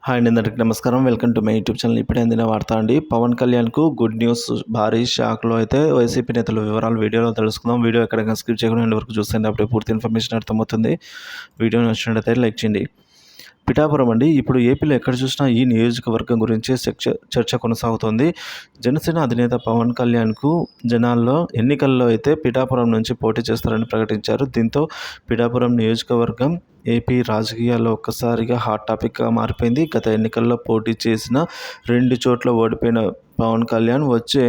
Hi అండి, అందరికీ నమస్కారం. Welcome to my YouTube channel. ఇప్పుడే అందిన వార్త అండి. పవన్ కళ్యాణ్కు గుడ్ న్యూస్. భారీ షాక్లో అయితే వైసీపీ నేతల వివరాలు వీడియోలో తెలుసుకుందాం. వీడియో ఎక్కడైనా స్కిప్ చేయకుండా ఎండ్ వరకు చూస్తే అప్పుడే పూర్తి ఇన్ఫర్మేషన్ అర్థమవుతుంది. వీడియో నచ్చినట్లయితే లైక్ చేయండి. పిఠాపురం అండి. ఇప్పుడు ఏపీలో ఎక్కడ చూసినా ఈ నియోజకవర్గం గురించి చర్చ కొనసాగుతోంది. జనసేన అధినేత పవన్ కళ్యాణ్కు జనాల్లో ఎన్నికల్లో అయితే పిఠాపురం నుంచి పోటీ చేస్తారని ప్రకటించారు. దీంతో పిఠాపురం నియోజకవర్గం ఏపీ రాజకీయాల్లో ఒక్కసారిగా హాట్ టాపిక్గా మారిపోయింది. గత ఎన్నికల్లో పోటీ చేసిన 2 చోట్ల ఓడిపోయిన పవన్ కళ్యాణ్ వచ్చే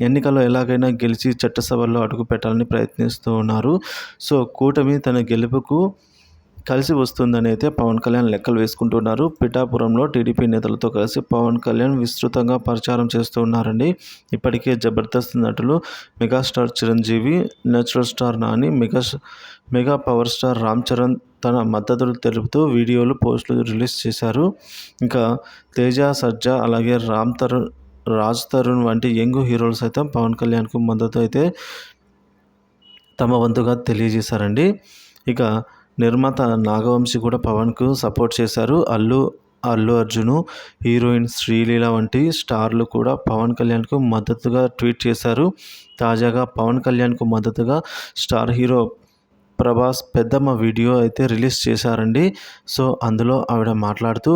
ఎన్నికల్లో ఎలాగైనా గెలిచి చట్టసభల్లో అడుగు పెట్టాలని ప్రయత్నిస్తూ ఉన్నారు. సో కూటమి తన గెలుపుకు కలిసి వస్తుందని అయితే పవన్ కళ్యాణ్ లెక్కలు వేసుకుంటున్నారు. పిఠాపురంలో టీడీపీ నేతలతో కలిసి పవన్ కళ్యాణ్ విస్తృతంగా ప్రచారం చేస్తూ ఉన్నారండి. ఇప్పటికే జబర్దస్త్ నటులు megastar Chiranjeevi, natural star Nani, mega power star Ram Charan తన మద్దతులు తెలుపుతూ వీడియోలు, పోస్టులు రిలీజ్ చేశారు. ఇంకా తేజ, సజ్జా, అలాగే రాజ్ తరుణ్ వంటి యంగ్ హీరోలు సైతం పవన్ కళ్యాణ్కు మద్దతు అయితే తమ వంతుగా తెలియజేశారండి. ఇక నిర్మాత నాగవంశి కూడా పవన్కు సపోర్ట్ చేశారు. అల్లు అర్జున్, హీరోయిన్ శ్రీలీల వంటి స్టార్లు కూడా పవన్ కళ్యాణ్కు మద్దతుగా ట్వీట్ చేశారు. తాజాగా పవన్ కళ్యాణ్కు మద్దతుగా స్టార్ హీరో ప్రభాస్ పెద్దమ్మ వీడియో అయితే రిలీజ్ చేశారండి. సో అందులో ఆవిడ మాట్లాడుతూ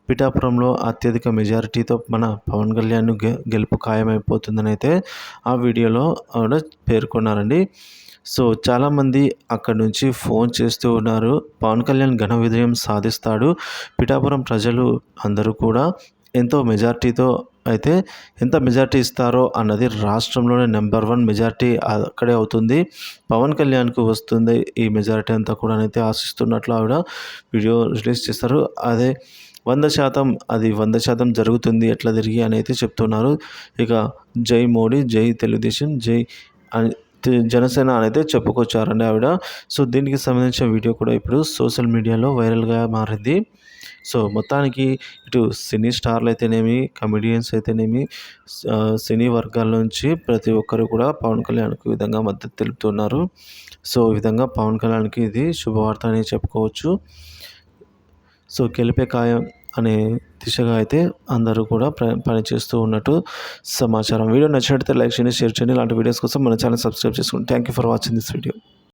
పిఠాపురంలో అత్యధిక మెజారిటీతో మన పవన్ కళ్యాణ్ గెలుపు ఖాయమైపోతుందని అయితే ఆ వీడియోలో ఆవిడ పేర్కొన్నారండి. సో చాలామంది అక్కడి నుంచి ఫోన్ చేస్తూ ఉన్నారు. పవన్ కళ్యాణ్ ఘన విజయం సాధిస్తాడు, పిఠాపురం ప్రజలు అందరూ కూడా ఎంతో మెజార్టీతో అయితే ఎంత మెజార్టీ ఇస్తారో అన్నది రాష్ట్రంలోనే నెంబర్ 1 మెజార్టీ అక్కడే అవుతుంది. పవన్ కళ్యాణ్కు వస్తుంది ఈ మెజారిటీ అంతా కూడా అయితే ఆశిస్తున్నట్లు ఆవిడ వీడియో రిలీజ్ చేస్తారు. అదే 100% అది 100% జరుగుతుంది ఎట్లా తిరిగి అని అయితే చెప్తున్నారు. ఇక జై మోడీ, జై తెలుగుదేశం, జై అని జనసేన అనేది చెప్పుకొచ్చారండి ఆవిడ. సో దీనికి సంబంధించిన వీడియో కూడా ఇప్పుడు సోషల్ మీడియాలో వైరల్గా మారింది. సో మొత్తానికి ఇటు సినీ స్టార్లు అయితేనేమి, కమెడియన్స్ అయితేనేమి, సినీ వర్గాల నుంచి ప్రతి ఒక్కరు కూడా పవన్ కళ్యాణ్కి ఈ విధంగా మద్దతు తెలుపుతున్నారు. సో ఈ విధంగా పవన్ కళ్యాణ్కి ఇది శుభవార్త అని చెప్పుకోవచ్చు. సో గెలిపే ఖాయం అనే దిశగా అయితే అందరూ కూడా పనిచేస్తూ ఉన్నట్టు సమాచారం. వీడియో నచ్చినట్లయితే లైక్ చేయండి, షేర్ చేయండి. ఇలాంటి వీడియోస్ కోసం మన ఛానల్ సబ్స్క్రైబ్ చేసుకోండి. Thank you for watching this video.